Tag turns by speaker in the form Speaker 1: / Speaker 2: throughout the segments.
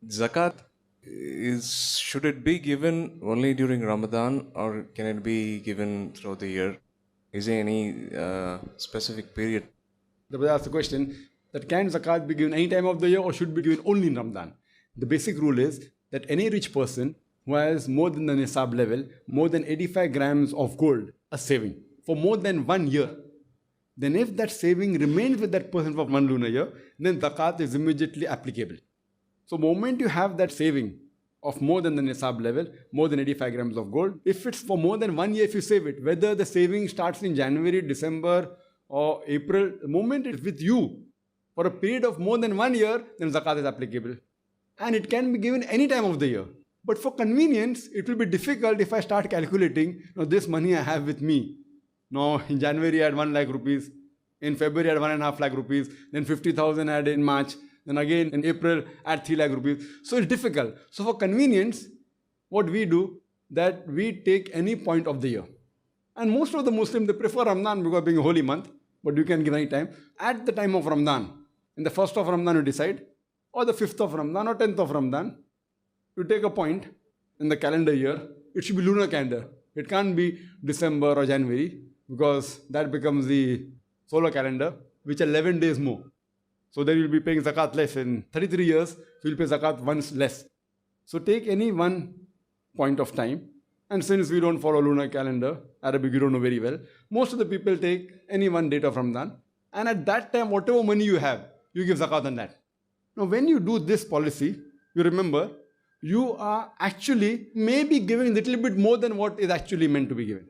Speaker 1: Zakat is should it be given only during Ramadan or can it be given throughout the year? Is there any specific period?
Speaker 2: The brother asked the question that can zakat be given any time of the year or should be given only in Ramadan? The basic rule is that any rich person who has more than the nisab level, more than 85 grams of gold, a saving for more than 1 year, then if that saving remains with that person for one lunar year, then zakat is immediately applicable. So moment you have that saving of more than the nisab level, more than 85 grams of gold, if it's for more than 1 year, if you save it, whether the saving starts in January, December or April, the moment it's with you for a period of more than 1 year, then zakat is applicable. And it can be given any time of the year. But for convenience, it will be difficult if I start calculating, this money I have with me. Now, in January I had 1 lakh rupees, in February I had 1.5 lakh rupees, then 50,000 I had in March, then again in April I had 3 lakh rupees. So it's difficult. So for convenience, what we do, that we take any point of the year. And most of the Muslims, they prefer Ramadan because being a holy month, but you can give any time. At the time of Ramadan, in the 1st of Ramadan you decide, or the 5th of Ramadan or 10th of Ramadan, you take a point in the calendar year. It should be lunar calendar. It can't be December or January because that becomes the solar calendar, which are 11 days more. So then you'll be paying zakat less. In 33 years, so you'll pay zakat once less. So take any one point of time. And since we don't follow lunar calendar, Arabic you don't know very well, most of the people take any one date of Ramadan. And at that time, whatever money you have, you give zakat on that. Now when you do this policy, you remember, you are actually maybe giving a little bit more than what is actually meant to be given.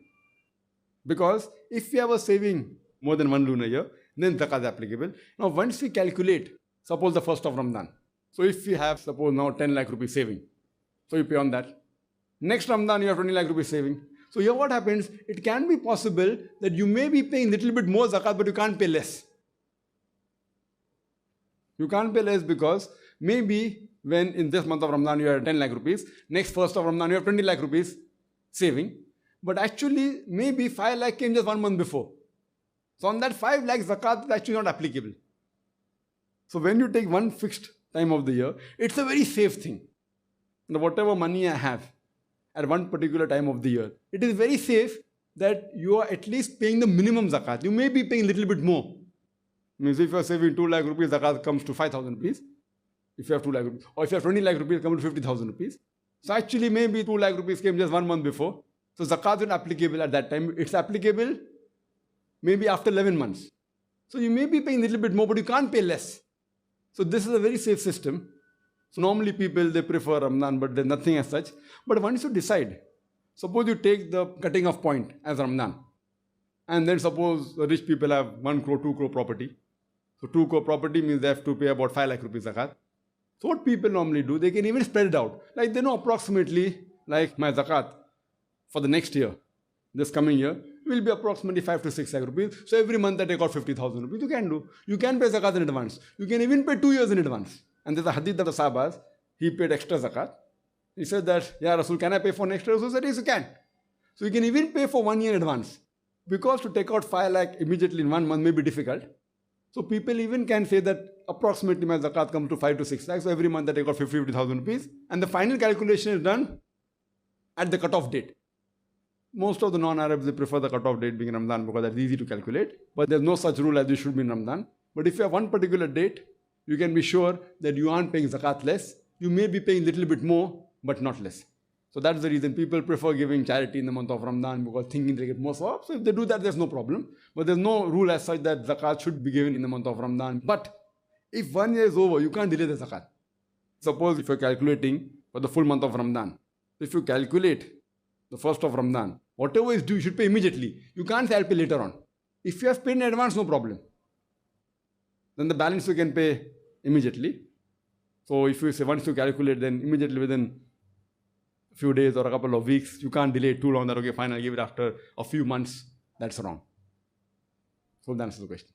Speaker 2: Because if you have a saving more than 1 lunar year, then zakat is applicable. Now once we calculate, suppose the 1st of Ramadan. So if we have, suppose now 10 lakh rupees saving, so you pay on that. Next Ramadan you have 20 lakh rupees saving. So here what happens, it can be possible that you may be paying a little bit more zakat, but you can't pay less. You can't pay less because maybe when in this month of Ramadan you have 10 lakh rupees, next 1st of Ramadan you have 20 lakh rupees saving, but actually maybe 5 lakh came just 1 month before. So on that 5 lakh zakat is actually not applicable. So when you take one fixed time of the year, it's a very safe thing. And whatever money I have at one particular time of the year, it is very safe that you are at least paying the minimum zakat. You may be paying a little bit more. Means if you are saving 2 lakh rupees, zakat comes to 5,000 rupees. If you have 2 lakh rupees. Or if you have 20 lakh rupees, it comes to 50,000 rupees. So actually maybe 2 lakh rupees came just 1 month before. So zakat is not applicable at that time. It's applicable maybe after 11 months. So you may be paying a little bit more, but you can't pay less. So this is a very safe system. So normally people, they prefer Ramadan, but there's nothing as such. But once you decide, suppose you take the cutting off point as Ramadan. And then suppose the rich people have 1 crore, 2 crore property. So 2 crore property means they have to pay about 5 lakh rupees zakat. So what people normally do, they can even spread it out. Like they know approximately, like my zakat for the next year, this coming year, will be approximately 5 to 6 lakh rupees. So every month I take out 50,000 rupees. You can do. You can pay zakat in advance. You can even pay 2 years in advance. And there's a hadith of the Sahabas, he paid extra zakat. He said that, Ya Rasul, can I pay for next year? Rasul said, yes, you can. So you can even pay for 1 year in advance. Because to take out 5 lakh immediately in 1 month may be difficult. So people even can say that approximately my zakat comes to 5 to 6 lakhs. So every month I take out 50,000 rupees. And the final calculation is done at the cutoff date. Most of the non-Arabs, they prefer the cutoff date being Ramadan because that's easy to calculate. But there's no such rule as you should be in Ramadan. But if you have one particular date, you can be sure that you aren't paying zakat less. You may be paying a little bit more, but not less. So that's the reason people prefer giving charity in the month of Ramadan because thinking they get more sawab. So if they do that, there's no problem. But there's no rule as such that zakat should be given in the month of Ramadan. But if 1 year is over, you can't delay the zakat. Suppose if you're calculating for the full month of Ramadan, if you calculate the 1st of Ramadan, whatever is due, you should pay immediately. You can't say I'll pay later on. If you have paid in advance, no problem. Then the balance you can pay immediately. So if you say once you calculate, then immediately within a few days or a couple of weeks, you can't delay it too long that, okay, fine, I'll give it after a few months. That's wrong. So that answers the question.